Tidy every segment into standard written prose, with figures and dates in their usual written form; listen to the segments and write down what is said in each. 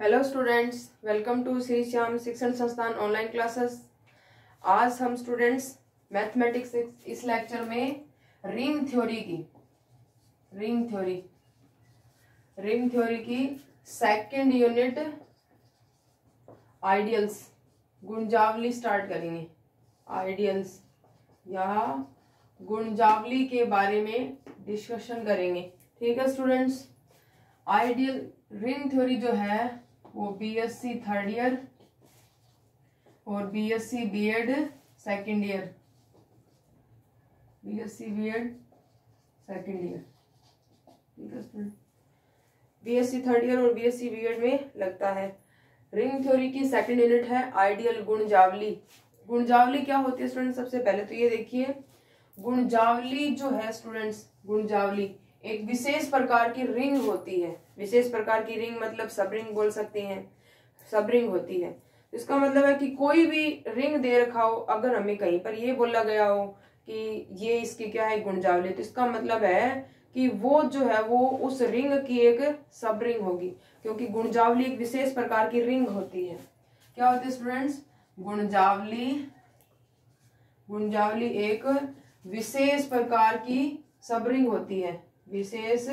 Hello students, welcome to Shri Shyam Shikshan Sansthan online classes. आज हम students mathematics इस लेक्चर में रिंग थ्योरी की सेकंड यूनिट आइडियल्स गुणजावली स्टार्ट करेंगे। आइडियल्स या गुणजावली के बारे में डिस्कशन करेंगे। ठीक है स्टूडेंट्स। आइडियल रिंग थ्योरी जो है वो बीएससी थर्ड ईयर और BSc BEd second year, BSc BEd second year, ठीक है स्टूडेंट, बीएससी थर्ड ईयर और बीएससी बीएड में लगता है। रिंग थ्योरी की सेकंड यूनिट है आइडियल गुणजावली। गुणजावली क्या होती है स्टूडेंट? सबसे पहले तो ये देखिए, गुणजावली जो है स्टूडेंट्स, गुणजावली एक विशेष प्रकार की रिंग होती है। विशेष प्रकार की रिंग मतलब सब रिंग बोल सकते हैं, सब रिंग होती है। इसका मतलब है कि कोई भी रिंग दे रखा हो, अगर हमें कहीं पर ये बोला गया हो कि ये इसकी क्या है गुणजावली, तो इसका मतलब है कि वो जो है वो उस रिंग की एक सब रिंग होगी, क्योंकि गुणजावली एक विशेष प्रकार की रिंग होती है। क्या होती है स्टूडेंट्स? गुणजावली एक विशेष प्रकार की सब रिंग होती है, विशेष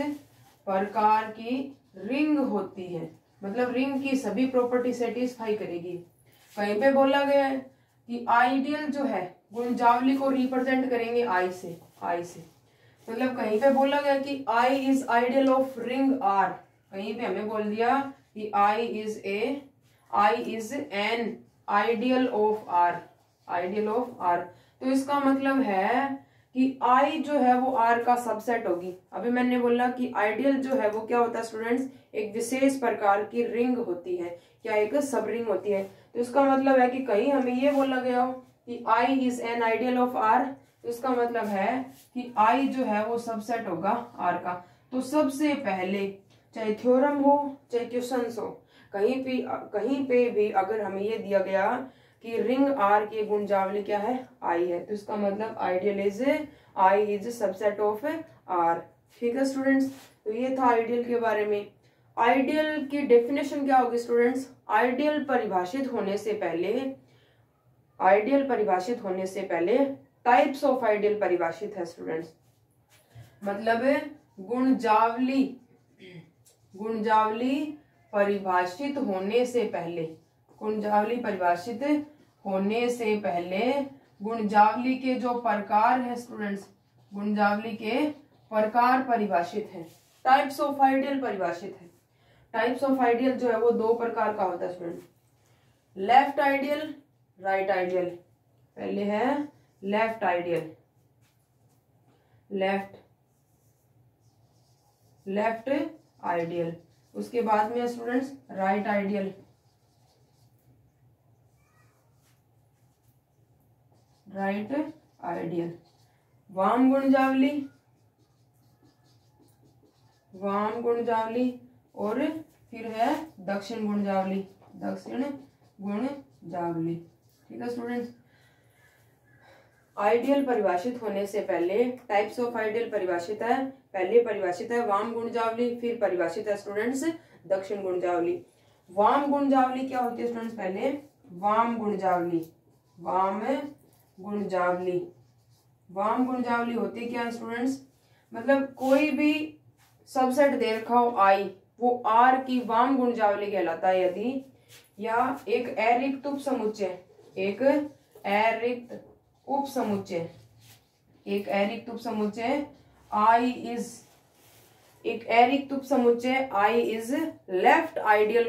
प्रकार की रिंग होती है, मतलब रिंग की सभी प्रॉपर्टी सेटिस्फाई करेगी। कहीं पे बोला गया है कि आइडियल जो है गुणजावली को रिप्रेजेंट करेंगे आई से, मतलब कहीं पे बोला गया कि I is ideal of ring R, कहीं पे हमें बोल दिया कि I is an ideal of R, तो इसका मतलब है कि आई जो है वो आर का सबसेट होगी। अभी मैंने बोला कि आइडियल जो है वो क्या होता है स्टूडेंट्स? एक विशेष प्रकार की रिंग होती है, क्या एक सब रिंग होती है। तो इसका मतलब है कि कहीं हमें ये बोला गया हो कि I is an ideal of R, तो इसका मतलब है कि आई जो है वो सबसेट होगा आर का। तो सबसे पहले चाहे थ्योरम हो चाहे क्वेश्चंस हो, कहीं पे भी अगर हमें ये दिया गया कि रिंग आर की गुणजावली क्या है? आई है, तो इसका मतलब ideal is I is subset of R. ठीक है स्टूडेंट्स, तो ये था आइडियल के बारे में। आइडियल की डेफिनेशन क्या होगी स्टूडेंट्स? आइडियल परिभाषित होने से पहले टाइप्स ऑफ आइडियल परिभाषित है स्टूडेंट्स, मतलब गुणजावली परिभाषित होने से पहले गुणजावली के जो प्रकार है स्टूडेंट्स, गुणजावली के प्रकार परिभाषित है, टाइप्स ऑफ आइडियल परिभाषित है। टाइप्स ऑफ आइडियल जो है वो दो प्रकार का होता है student, left ideal, right ideal. पहले है लेफ्ट आइडियल, उसके बाद में स्टूडेंट्स राइट आइडियल। वाम गुणजावली और फिर है दक्षिण गुणजावली। ठीक है स्टूडेंट्स। आइडियल परिभाषित होने से पहले टाइप्स ऑफ आइडियल परिभाषित है। पहले परिभाषित है वाम गुणजावली, फिर परिभाषित है स्टूडेंट्स दक्षिण गुणजावली। वाम गुणजावली क्या होती है स्टूडेंट्स? पहले वाम गुणजावली होती क्या है स्टूडेंट्स? मतलब कोई भी सबसेट दे रखा हो आई, वो आर की वाम गुणजावली कहलाता है यदि, या एक अरिक्त उप समुच्चय I is left ideal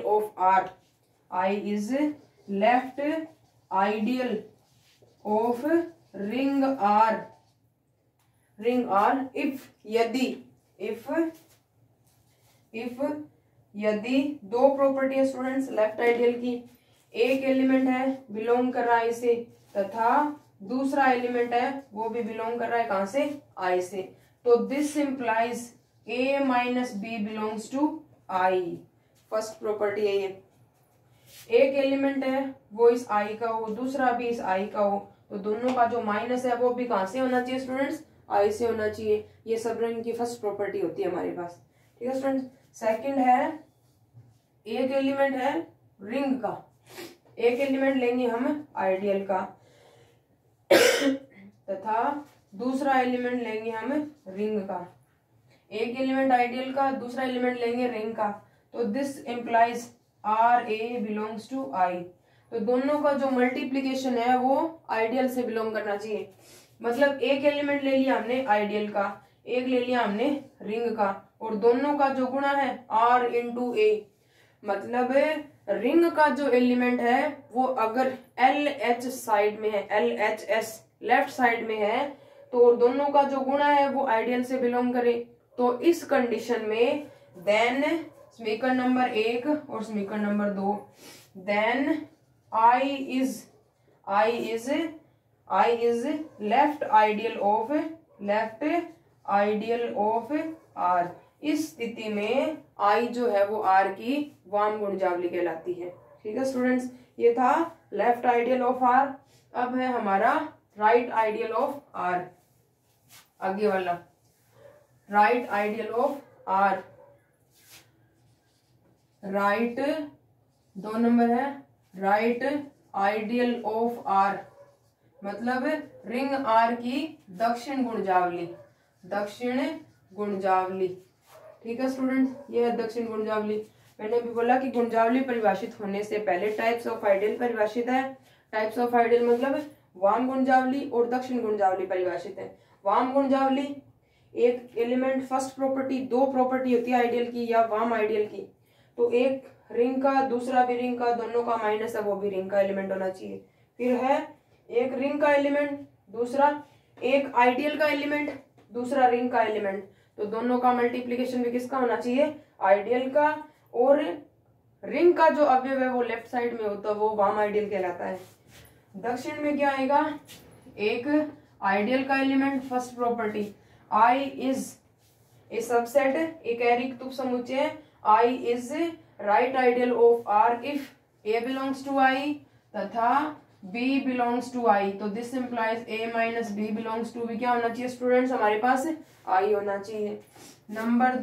of ring R यदि दो प्रॉपर्टी है स्टूडेंट्स लेफ्ट आइडियल की, एक एलिमेंट है बिलोंग कर रहा है आई से, तथा दूसरा एलिमेंट है वो भी बिलोंग कर रहा है कहां से? आई से। तो this implies A minus B belongs to I. First property है ये, एक एलिमेंट है वो इस आई का हो, दूसरा भी इस आई का हो, तो दोनों का जो माइनस है वो भी कहां से होना चाहिए स्टूडेंट्स? आई से होना चाहिए। ये सब रिंग की फर्स्ट प्रॉपर्टी होती है हमारे पास। ठीक है स्टूडेंट्स। सेकंड है एक एलिमेंट है रिंग का, एक एलिमेंट लेंगे हम आइडियल का तथा दूसरा एलिमेंट लेंगे हम रिंग का। एक एलिमेंट आइडियल का, दूसरा एलिमेंट लेंगे रिंग का। तो this implies R A belongs to I. तो दोनों का जो मल्टीप्लीकेशन है वो आइडियल से बिलोंग करना चाहिए। मतलब एक एलिमेंट ले लिया हमने आइडियल का, एक ले लिया हमने रिंग का, और दोनों का जो गुणा है आर इंटू ए। मतलब रिंग का जो एलिमेंट है वो अगर एल एच साइड में है, L H S left side में है, तो दोनों का जो गुणा है वो आइडियल से बिलोंग करे। तो इस कंडीशन में देन समीकरण नंबर 1 और समीकरण number 2, then I is left ideal of R. इस स्थिति में आई जो है वो आर की वाम गुणजावली कहलाती है। ठीक है स्टूडेंट्स, ये था लेफ्ट आइडियल ऑफ आर। अब है हमारा राइट आइडियल ऑफ आर, आगे वाला right ideal of R. Right 2 number है राइट आइडियल ऑफ आर, मतलब रिंग आर की दक्षिण गुणजावली। ठीक है स्टूडेंट, ये है दक्षिण गुणजावली। मैंने भी बोला कि गुणजावली परिभाषित होने से पहले टाइप्स ऑफ आइडियल परिभाषित है। टाइप्स ऑफ आइडियल मतलब वाम गुणजावली और दक्षिण गुणजावली परिभाषित है। वाम गुणजावली एक एलिमेंट फर्स्ट प्रॉपर्टी, 2 प्रॉपर्टी होती है आइडियल की या वाम आइडियल की। तो एक रिंग का, दूसरा भी रिंग का, दोनों का माइनस है वो भी रिंग का एलिमेंट होना चाहिए। फिर है एक रिंग का एलिमेंट, दूसरा एक आइडियल का एलिमेंट, दूसरा रिंग का एलिमेंट। तो दोनों का मल्टीप्लीकेशन भी किसका होना चाहिए, आइडियल का। और रिंग का जो अवयव है वो लेफ्ट साइड में होता है वो वाम आइडियल कहलाता है। दक्षिण में क्या आएगा, एक आइडियल का element first property I is a subset, एक एरिक तुप समुच्चय I is right ideal of R if A belongs to I तथा b बिलोंग्स टू आई। तो this implies a minus b belongs to b। क्या होना चाहिए स्टूडेंट्स, हमारे पास i होना चाहिए। नंबर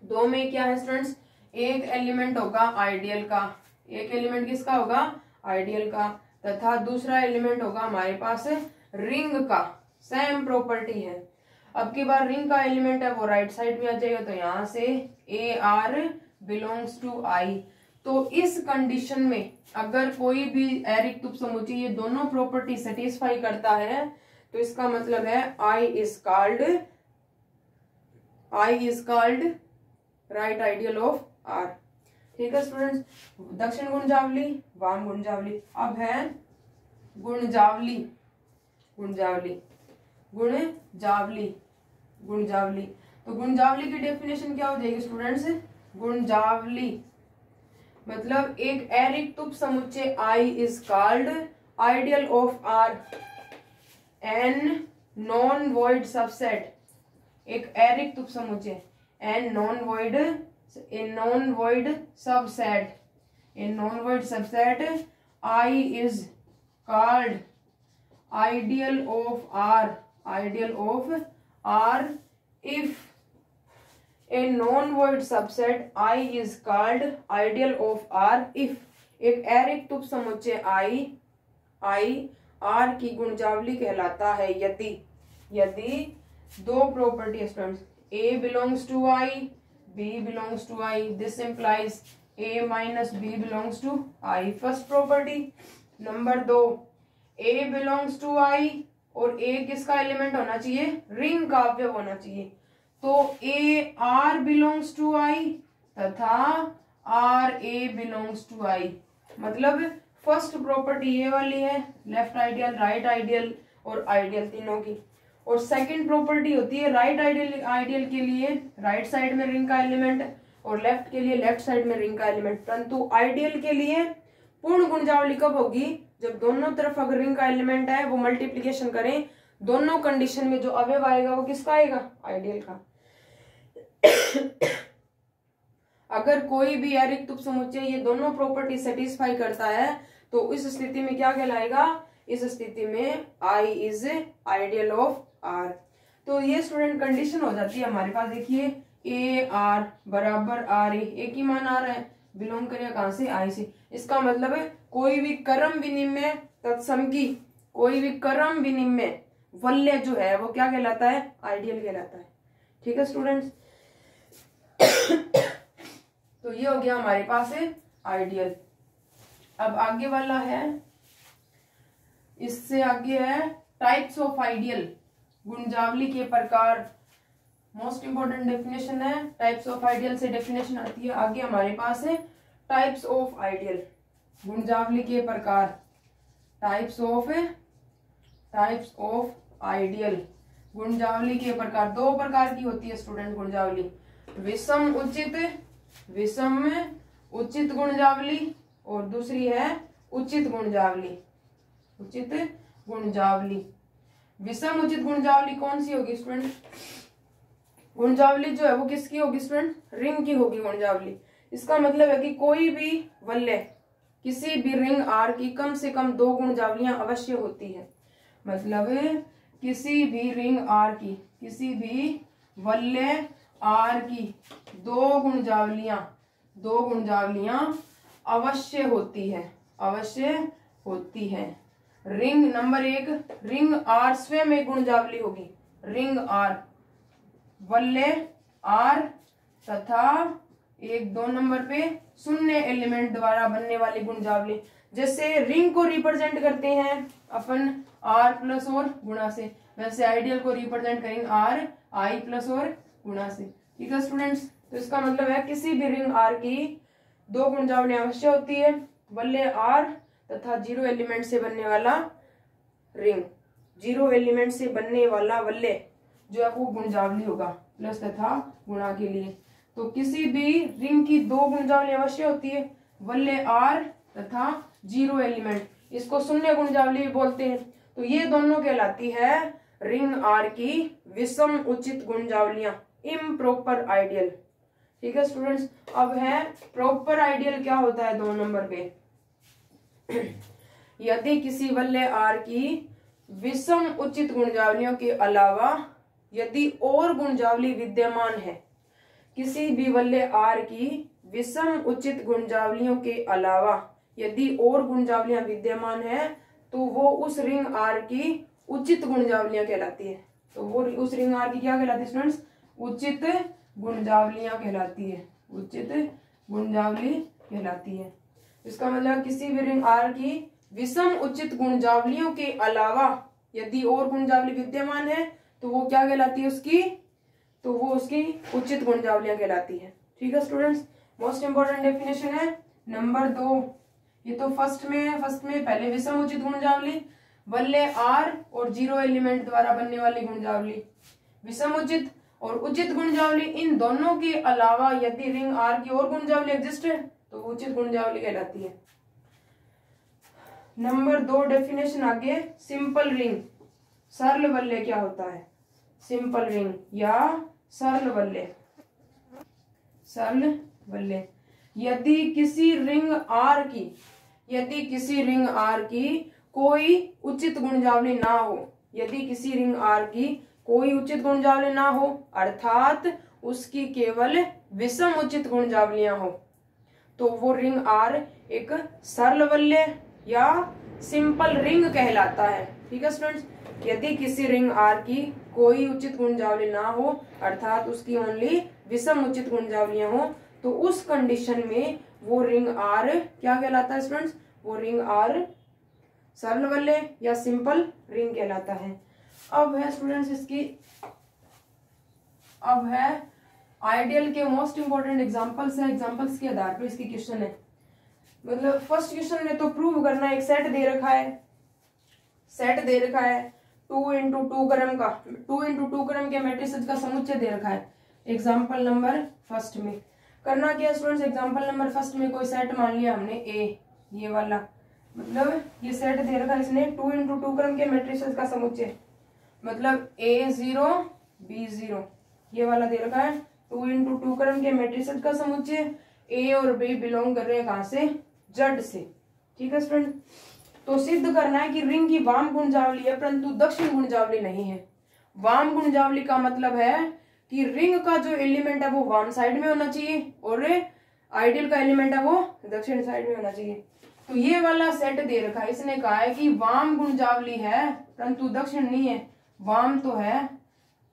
2 में क्या है स्टूडेंट्स, एक एलिमेंट होगा आइडियल का, एक एलिमेंट किसका होगा, आइडियल का, तथा दूसरा एलिमेंट होगा हमारे पास रिंग का। सेम प्रॉपर्टी है। अब की बार रिंग का एलिमेंट है वो राइट साइड में आ जाएगा, तो यहां से A R belongs to I. तो इस कंडीशन में अगर कोई भी एरिक तुप समुच्चय ये दोनों प्रॉपर्टी सेटिस्फाई करता है तो इसका मतलब है I is called right ideal of R. ठीक है स्टूडेंट्स, दक्षिण गुणजावली, वाम गुणजावली। अब है गुणजावली। तो गुणजावली की डेफिनेशन क्या हो जाएगी स्टूडेंट्स, गुणजावली मतलब एक एरिक तुप समुच्चय I is called ideal of R an non void subset. एक एरिक तुप समुच्चय an non void subset I is called ideal of R if A non-void subset I is called ideal of R if एक एरिक तुप समुच्चय I R की गुणजावली कहलाता है यदि 2 property students A belongs to I, B belongs to I. This implies A minus B belongs to I. First property. Number 2 A belongs to I और A किसका एलिमेंट होना चाहिए, रिंग का अवयव होना चाहिए। तो A R belongs to I तथा आर ए बिलोंग्स टू आई। मतलब फर्स्ट प्रॉपर्टी ये वाली है, लेफ्ट आइडियल, राइट आइडियल और आइडियल तीनों की। और सेकंड प्रॉपर्टी होती है राइट आइडियल के लिए राइट साइड में रिंग का एलिमेंट और लेफ्ट के लिए लेफ्ट साइड में रिंग का एलिमेंट। परंतु आइडियल के लिए पूर्ण गुणजावली कब होगी, जब दोनों तरफ अगर रिंग का एलिमेंट है वो मल्टीप्लीकेशन करें, दोनों कंडीशन में जो अवयव आएगा वो किसका आएगा, आइडियल का। अगर कोई भी एरिक तुप समुच्चय ये दोनों प्रॉपर्टी सेटिस्फाई करता है तो इस स्थिति में क्या कहलाएगा, इस स्थिति में आई इज आइडियल ऑफ आर। तो ये स्टूडेंट कंडीशन हो जाती है हमारे पास। देखिए ए आर बराबर आर एक ही मान आ रहा है, बिलोंग करेगा कहां से, आई से। इसका मतलब है कोई भी क्रम विनिमय तत्सम की, कोई भी क्रम विनिमय वल्य जो है वो क्या कहलाता है, आइडियल कहलाता है। ठीक है स्टूडेंट्स। तो ये हो गया हमारे पास है आइडियल। अब आगे वाला है, इससे आगे है टाइप्स ऑफ आइडियल, गुणजावली के प्रकार। मोस्ट इंपोर्टेंट डेफिनेशन है, टाइप्स ऑफ आइडियल से डेफिनेशन आती है। आगे हमारे पास है टाइप्स ऑफ आइडियल, गुणजावली के प्रकार। टाइप्स ऑफ आइडियल, गुणजावली के प्रकार। दो प्रकार की होती है स्टूडेंट गुणजावली, विषम उचित गुणजावली और दूसरी है उचित गुणजावली। विषम उचित गुणजावली कौन सी होगी स्टूडेंट, गुणजावली जो है वो किसकी होगी स्टूडेंट, रिंग की होगी गुणजावली। इसका मतलब है कि कोई भी वल्य, किसी भी रिंग आर की कम से कम दो गुणजावलियां अवश्य होती है। मतलब किसी भी रिंग आर की, किसी भी वल्य आर की दो गुणजावलियां अवश्य होती है। रिंग नंबर एक, रिंग आर स्वयं एक गुणजावली होगी। रिंग आर, वल्य आर तथा एक 2 नंबर पे शून्य एलिमेंट द्वारा बनने वाली गुणजावली। जैसे रिंग को रिप्रेजेंट करते हैं अपन आर प्लस और गुणा से, वैसे आइडियल को रिप्रेजेंट करेंगे आर आई प्लस और गुणा से। ठीक है स्टूडेंट्स। तो इसका मतलब है किसी भी रिंग आर की दो गुणजावलियां अवश्य होती है, वल्य आर तथा 0 एलिमेंट से बनने वाला रिंग, 0 एलिमेंट से बनने वाला वल्य जो है वो गुणजावली होगा, प्लस तथा गुणा के लिए। तो किसी भी रिंग की दो गुणजावलियां अवश्य होती है, वल्य आर तथा 0 एलिमेंट, इसको शून्य गुणजावली भी बोलते हैं। तो ये दोनों कहलाती है रिंग आर की विषम उचित गुणजावलियां, इम्प्रॉपर आइडियल। ठीक है स्टूडेंट्स। अब है प्रॉपर आइडियल क्या होता है 2 नंबर पे। यदि किसी वल्य आर की विषम उचित गुणजावलियों के अलावा यदि और गुणजावली विद्यमान है, किसी भी वल्य आर की विषम उचित गुणजावलियों के अलावा यदि और गुणजावलियां विद्यमान है तो वो उस रिंग आर की उचित गुणजावलियां कहलाती है। तो वो उस रिंग आर की क्या कहलाती है स्टूडेंट्स, उचित गुणजावलियां कहलाती है, उचित गुणजावली कहलाती है। इसका मतलब किसी भी रिंग आर की विषम उचित गुणजावलियों के अलावा यदि और गुणजावली विद्यमान है तो वो क्या कहलाती है उसकी, तो वो उसकी उचित गुणजावलियां कहलाती है। ठीक है स्टूडेंट्स। मोस्ट इंपोर्टेंट डेफिनेशन है नंबर 2, ये तो फर्स्ट में है। फर्स्ट में पहले विषम उचित गुणजावली, वल्य आर और 0 एलिमेंट द्वारा बनने वाली गुणजावली। विषम उचित और उचित गुणजावली, इन दोनों के अलावा यदि रिंग आर की और गुणजावली एग्जिस्ट है तो उचित गुणजावली कहलाती है। नंबर 2 डेफिनेशन आगे, सिंपल रिंग, सरल वल्य क्या होता है, सिंपल रिंग या सरल वल्य। सरल वल्य, यदि किसी रिंग आर की कोई उचित गुणजावली ना हो, यदि किसी रिंग आर की कोई उचित गुणजावली ना हो अर्थात उसकी केवल विषम उचित गुणजावलियां हो, तो वो रिंग आर एक सरल वल्य या सिंपल रिंग कहलाता है। ठीक है स्टूडेंट्स। यदि किसी रिंग आर की कोई उचित गुणजावली ना हो अर्थात उसकी ओनली विषम उचित गुणजावलियां हो तो उस कंडीशन में वो रिंग आर क्या कहलाता है स्टूडेंट्स, वो रिंग आर सरल वल्य या सिंपल रिंग कहलाता है। अब है स्टूडेंट्स इसकी, अब है आइडियल के मोस्ट इंपोर्टेंट एग्जांपल्स है, एग्जांपल्स के आधार पर इसकी क्वेश्चन है। मतलब फर्स्ट क्वेश्चन में तो प्रूव करना, एक सेट दे रखा है, 2 into 2 क्रम का, 2 into 2 क्रम के मैट्रिसेस का समुच्चय दे रखा है। एग्जाम्पल नंबर फर्स्ट में करना क्या है स्टूडेंट्स, एग्जाम्पल नंबर फर्स्ट में कोई सेट मान लिया हमने ए, ये वाला, मतलब ये सेट दे रखा है इसने 2 into 2 क्रम के मैट्रिसेस का समुच्चय, मतलब A0 B0 ये वाला दे रखा है 2 into 2 क्रम के मैट्रिसेस का समुच्चय। ए और बी बिलोंग कर रहे हैं कहां से, जेड से। ठीक है स्टूडेंट। तो सिद्ध करना है कि रिंग की वाम गुणजावली है परंतु दक्षिण गुणजावली नहीं है। वाम गुणजावली का मतलब है कि रिंग का जो एलिमेंट है वो वाम साइड में होना चाहिए और आइडियल का एलिमेंट है वो दक्षिण साइड में होना चाहिए। तो ये वाला सेट दे रखा है, इसने कहा है कि वाम गुणजावली है परंतु दक्षिण नहीं है, वाम तो है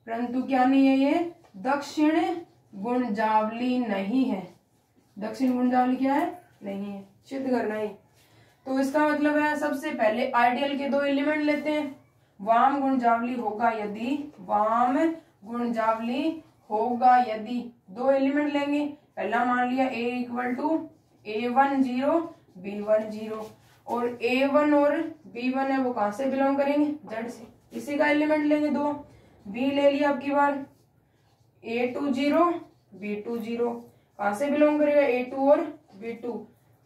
परंतु क्या नहीं है, ये दक्षिण गुणजावली नहीं है। दक्षिण गुणजावली क्या है, नहीं है, सिद्ध करना है। तो इसका मतलब है सबसे पहले आइडियल के दो एलिमेंट लेते हैं, वाम गुणजावली होगा यदि, वाम गुणजावली होगा यदि दो एलिमेंट लेंगे। पहला मान लिया a equal to a1 0 b1 0 और a1 और b1 है वो कहां से बिलोंग करेंगे, z से, इसी का एलिमेंट लेंगे दो। b ले लिया अब की बार a2 0 b2 0, कहां से बिलोंग करेगा, a2 और b2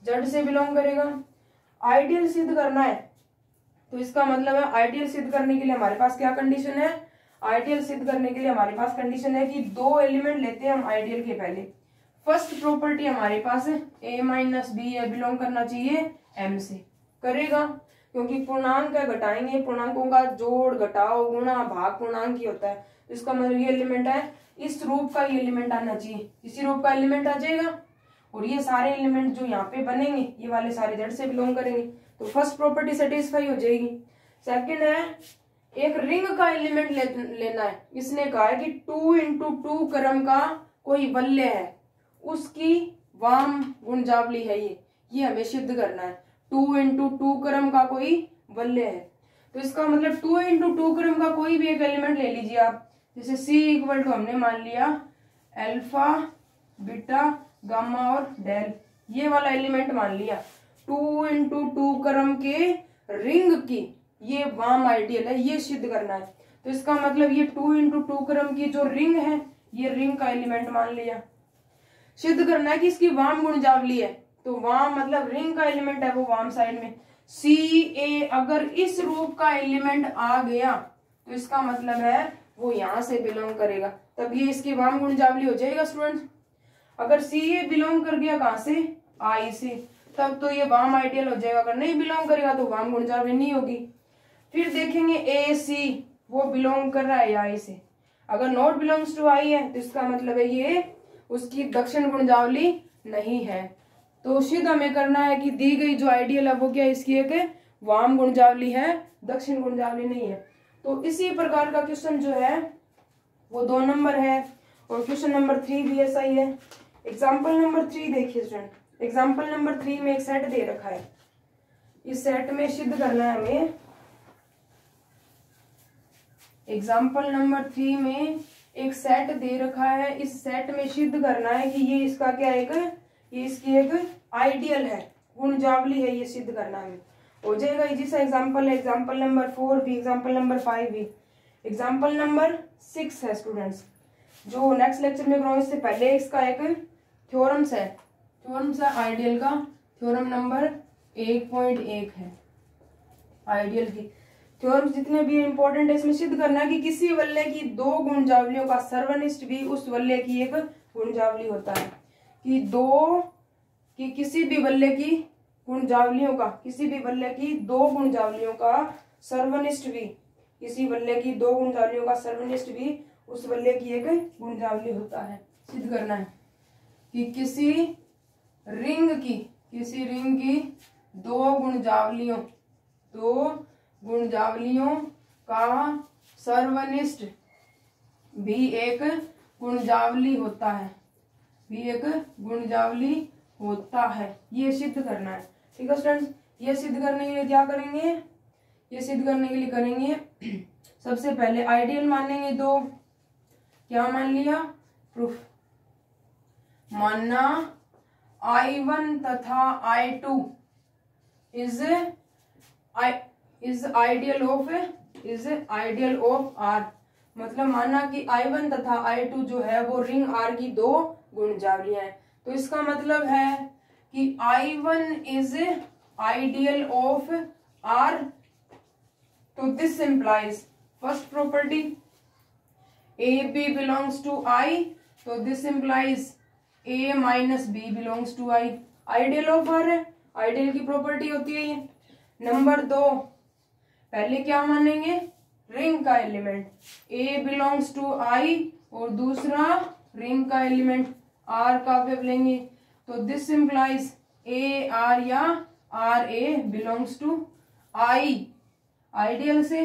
z से बिलोंग करेगा। आइडियल सिद्ध करना है तो इसका मतलब है आइडियल सिद्ध करने के लिए हमारे पास क्या कंडीशन है, आइडियल सिद्ध करने के लिए हमारे पास कंडीशन है कि दो एलिमेंट लेते हैं हम आइडियल के। पहले फर्स्ट प्रॉपर्टी हमारे पास a माइनस बी है, बिलोंग करना चाहिए m से, करेगा क्योंकि पूर्णांक है, घटाएंगे, पूर्णांकों का जोड़ घटाओ गुणा भाग पूर्णांक ही होता है। तो इसका मतलब ये एलिमेंट है, इस रूप का ये एलिमेंट आना चाहिए, इसी रूप का एलिमेंट आ जाएगा और ये सारे एलिमेंट जो यहाँ पे बनेंगे ये वाले सारे z से बिलोंग करेंगे। तो फर्स्ट प्रॉपर्टी सेटिस्फाई हो जाएगी। सेकंड है एक रिंग का एलिमेंट लेना है, इसने कहा है कि 2 इंटू 2 क्रम का कोई वल्य है, उसकी वाम गुणजावली है ये हमें सिद्ध करना है। 2 इंटू 2 क्रम का कोई वल्य है, तो इसका मतलब 2 इंटू 2 क्रम का कोई भी एक एलिमेंट ले लीजिए आप, जैसे c इक्वल टू हमने मान लिया अल्फा बीटा गामा और डेल, ये वाला एलिमेंट मान लिया। 2 इंटू 2 क्रम के रिंग की ये वाम आइडियल है, ये सिद्ध करना है। तो इसका मतलब ये 2 इंटू 2 क्रम की जो रिंग है ये रिंग का एलिमेंट मान लिया। सिद्ध करना है कि इसकी वाम गुणजावली है, तो वाम मतलब रिंग का एलिमेंट है वो वाम साइड में। सी ए अगर इस रूप का एलिमेंट आ गया तो इसका मतलब है वो यहां से बिलोंग करेगा, तब ये इसकी वाम गुणजावली हो जाएगा स्टूडेंट्स। अगर सी ए बिलोंग कर गया कहां से, आई से, तब तो ये वाम आइडियल हो जाएगा। अगर नहीं बिलोंग करेगा तो वाम गुणजावली नहीं होगी। फिर देखेंगे ए सी वो बिलोंग कर रहा है आई से, अगर नॉट बिलोंग्स टू आई है तो इसका मतलब है ये उसकी दक्षिण गुणजावली नहीं है। तो सिद्ध हमें करना है कि दी गई जो आइडियल है वो क्या, इसकी एक वाम गुणजावली है, दक्षिण गुणजावली नहीं है। तो इसी प्रकार का क्वेश्चन जो है वो 2 नंबर है और क्वेश्चन नंबर 3 भी ऐसा ही है। एग्जाम्पल नंबर 3 देखिए स्टूडेंट, एग्जाम्पल नंबर 3 में एक सेट दे रखा है, इस सेट में सिद्ध करना है हमें। एग्जाम्पल नंबर 3 में एक सेट दे रखा है, इस सेट में सिद्ध करना है कि ये इसका क्या ये इसकी एक आइडियल है, गुणजावली है, ये सिद्ध करना है। हो जाएगा इजी सा एग्जाम्पल है, एग्जाम्पल नंबर 4 भी, एग्जाम्पल नंबर 5 भी। एग्जाम्पल नंबर 6 है स्टूडेंट्स, जो नेक्स्ट लेक्चर में कराऊं इससे पहले इसका एक थ्योरम्स है, थ्योरम्स है आइडियल का, थ्योरम नंबर 1.1 है आइडियल की। थ्योरम्स जितने भी इंपॉर्टेंट है इसमें सिद्ध करना है कि किसी वल्य की दो गुणजावलियों का सर्वनिष्ठ भी उस वल्य की एक गुणजावली होता है, कि किसी भी वल्य की गुणजावलियों का, किसी भी वल्य की दो गुणजावलियों का सर्वनिष्ठ भी, किसी वल्य की दो गुणजावलियों का सर्वनिष्ठ भी उस वल्य की एक गुणजावली होता है। सिद्ध करना है कि किसी रिंग की दो गुणजावलियों का सर्वनिष्ठ भी एक गुणजावली होता है, ये सिद्ध करना है। ठीक है स्टूडेंट्स, ये सिद्ध करने के लिए क्या करेंगे, ये सिद्ध करने के लिए करेंगे सबसे पहले आइडियल मानेंगे दो, क्या मान लिया, प्रूफ मानना I1 तथा I2 is ideal of R, मतलब माना कि I1 तथा I2 जो है वो रिंग R की दो गुणजावलियां हैं। तो इसका मतलब है कि I1 is ideal of R, तो this implies first property AB belongs to I, तो this implies A minus B belongs to I, ideal of R है, आइडियल की प्रॉपर्टी होती है ये। नंबर 2, पहले क्या मानेंगे, रिंग का element A belongs to I और दूसरा रिंग का एलिमेंट आर का वेव लेंगे, तो दिस इम्प्लाइज ए आर या R A belongs to I ideal से।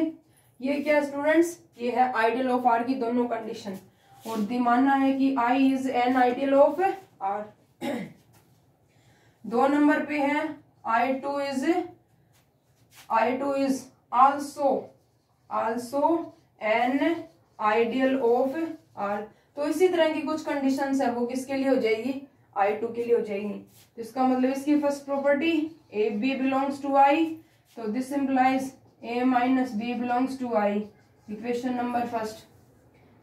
ये क्या स्टूडेंट्स, ये है आइडियल ऑफ आर की दोनों कंडीशन, और मानना है कि I is an ideal of R. 2 number पे है I two is also an ideal of R. तो इसी तरह की कुछ कंडीशंस है वो किसके लिए हो जाएगी, I2 के लिए हो जाएगी। तो इसका मतलब इसकी first property A B belongs to I, तो this implies A minus B belongs to I, equation number first.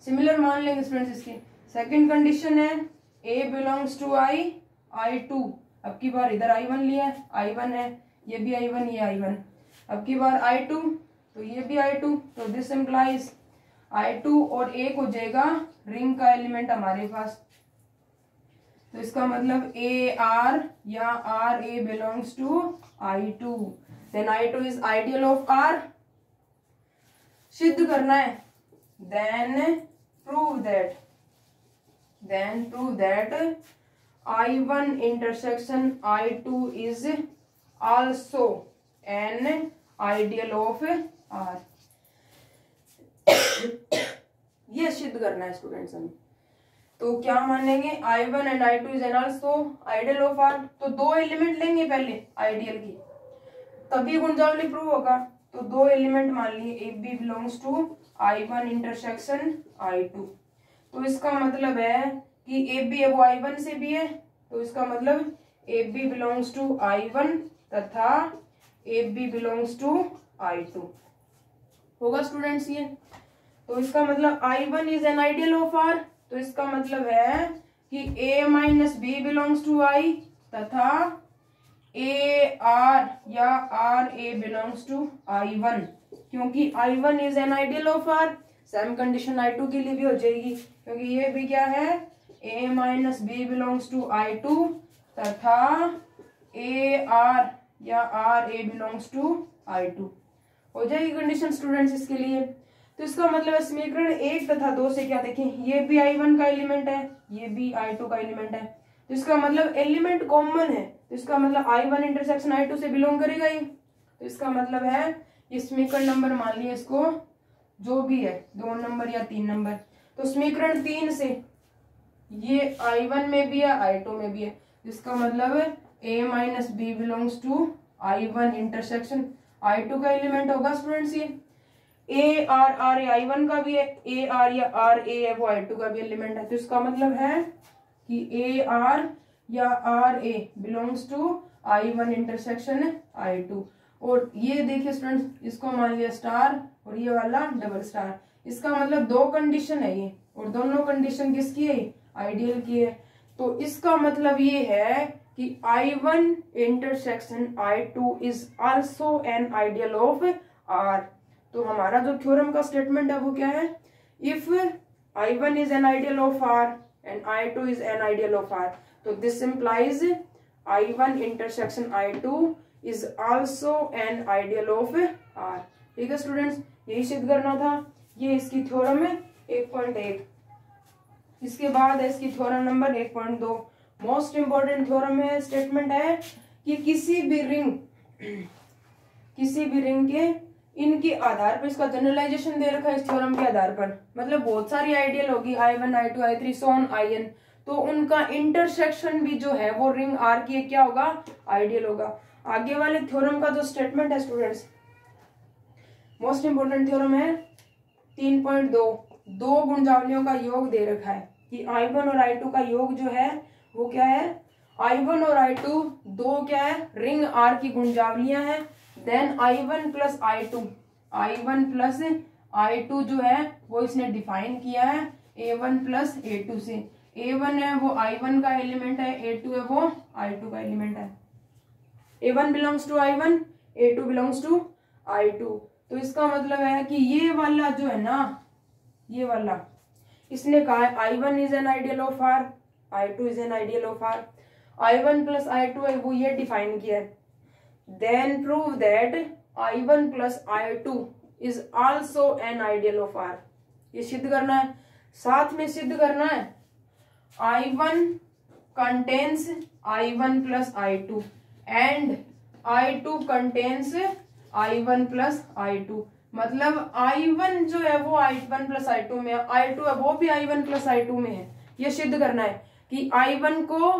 Similar मान लेंगे स्टूडेंट्स इसकी सेकंड कंडीशन है ए बिलोंग्स टू आई I2, अब की बार इधर I1 लिया है, I1 है, ये भी I1 ये I1, अब की बार I2 तो ये भी I2, तो दिस इंप्लाइज I2 और एक हो जाएगा रिंग का एलिमेंट हमारे पास, तो इसका मतलब ए आर या R A belongs to I2, then I2 is ideal of R. सिद्ध करना है, then prove that I1 intersection I2 is also an ideal of R. ये सिद्ध करना है स्टूडेंट्स हमें। तो क्या मानेंगे, I1 and I2 is an also ideal of R. तो 2 एलिमेंट लेंगे पहले आइडियल की, तभी गुणजावली प्रूव होगा। तो 2 एलिमेंट मान लिए A B belongs to I1 intersection I2। तो इसका मतलब है कि ए बी है वो I1 से भी है, तो इसका मतलब ए बी बिलोंग्स टू I1 तथा ए बी बिलोंग्स टू I2 होगा स्टूडेंट्स ये। तो इसका मतलब I1 is an ideal of R, तो इसका मतलब है कि a minus B belongs to I तथा ए आर या R A belongs to I1, क्योंकि I1 is an ideal of R. Same condition I2 के लिए भी हो जाएगी, क्योंकि ये भी क्या है, a minus B belongs to I2 तथा ए आर या R A belongs to I2 हो जाएगी कंडीशन स्टूडेंट्स इसके लिए। तो इसका मतलब है समीकरण 1 तथा 2 से क्या देखें, ये भी I1 का एलिमेंट है, ये भी I2 का एलिमेंट है, तो इसका मतलब एलिमेंट कॉमन है, तो इसका मतलब I1 इंटरसेक्शन I2 से बिलोंग करेगा ये। तो इसका मतलब है ये समीकरण नंबर मान लिया इसको जो भी है 2 नंबर या 3 नंबर। तो समीकरण 3 से ये I1 में भी है I2 में भी है, जिसका मतलब a minus B belongs to I1 intersection I2 का एलिमेंट होगा स्टूडेंट्स। ये A R R A I1 का भी है, ए आर या आर ए है वो I2 का भी एलिमेंट है, तो इसका मतलब है कि ए आर या R A belongs to I1 intersection I2। और ये देखिए स्टूडेंट्स, इसको मान लिया स्टार और ये वाला डबल स्टार, इसका मतलब 2 कंडीशन है ये, और दोनों कंडीशन किसकी है, आइडियल की है। तो इसका मतलब ये है कि I1 intersection I2 is also an ideal of R। तो हमारा जो थ्योरम का स्टेटमेंट है वो क्या है, if I1 is an ideal of R and I2 is an ideal of R, तो this implies I1 intersection I2 is also an ideal of R। ठीक है स्टूडेंट्स, यही सिद्ध करना था। ये इसकी थ्योरम है 1.1। इसके बाद है इसकी theorem number 1.2। Most important theorem है, स्टेटमेंट है कि किसी भी रिंग के इनके आधार पर, इसका जनरलाइजेशन दे रखा है इस थ्योरम के आधार पर, मतलब बहुत सारी आइडियल होगी I1 I2 I3 so on In, तो उनका इंटरसेक्शन भी जो है वो रिंग R की क्या होगा, आइडियल होगा। आगे वाले थ्योरम का जो स्टेटमेंट है स्टूडेंट्स, मोस्ट इंपोर्टेंट थ्योरम है 3.2। 2 गुणजावलियों का योग दे रखा है कि I1 और I2 का योग जो है वो क्या है, I1 और I2 दो क्या है, रिंग R की गुणजावलियां हैं। देन I1 प्लस I2 जो है वो इसने डिफाइन किया है A1 प्लस A2 से। A1 है वो I1 का एलिमेंट है, A2 है वो I2 का एलिमेंट है। A1 belongs to I1, A2 belongs to I2। तो इसका मतलब है कि ये वाला जो है ना, ये वाला इसने कहा है I1 is an ideal of R, I2 is an ideal of R, I1 plus I2 है वो ये डिफाइन किया है। Then prove that I1 plus I2 is also an ideal of R। ये सिद्ध करना है। साथ में सिद्ध करना है I1 contains I1 plus I2 and I2 contains I1 plus I2। मतलब I1 जो है वो I1 प्लस I2 में है, I2 है वो भी I1 प्लस I2 में है। ये सिद्ध करना है कि I1 को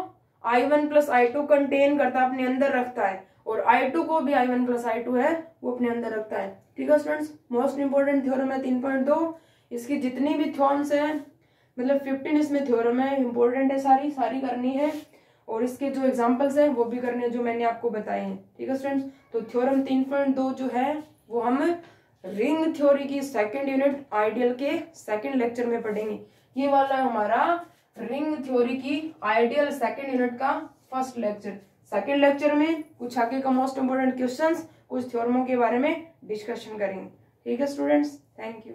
I1 प्लस I2 कंटेन करता है, अपने अंदर रखता है, और I2 को भी I1 प्लस I2 है वो अपने अंदर रखता है। ठीक है स्टूडेंट्स, मोस्ट इंपोर्टेंट थ्योरम है 3.2। इसकी जितनी भी थ्योरम्स है, मतलब 15 इसमें थ्योरम है, इंपॉर्टेंट है, सारी करनी है, और इसके जो एग्जांपल्स हैं वो भी करने हैं जो मैंने आपको बताए हैं। ठीक है स्टूडेंट्स, तो थ्योरम 3.2 जो है वो हम रिंग थ्योरी की सेकंड यूनिट आइडियल के सेकंड लेक्चर में पढ़ेंगे। ये वाला है हमारा रिंग थ्योरी की आइडियल सेकंड यूनिट का फर्स्ट लेक्चर। सेकंड लेक्चर में कुछ आगे का मोस्ट इंपोर्टेंट क्वेश्चंस, कुछ थ्योरमों के बारे में डिस्कशन करेंगे। ठीक है स्टूडेंट्स, थैंक यू।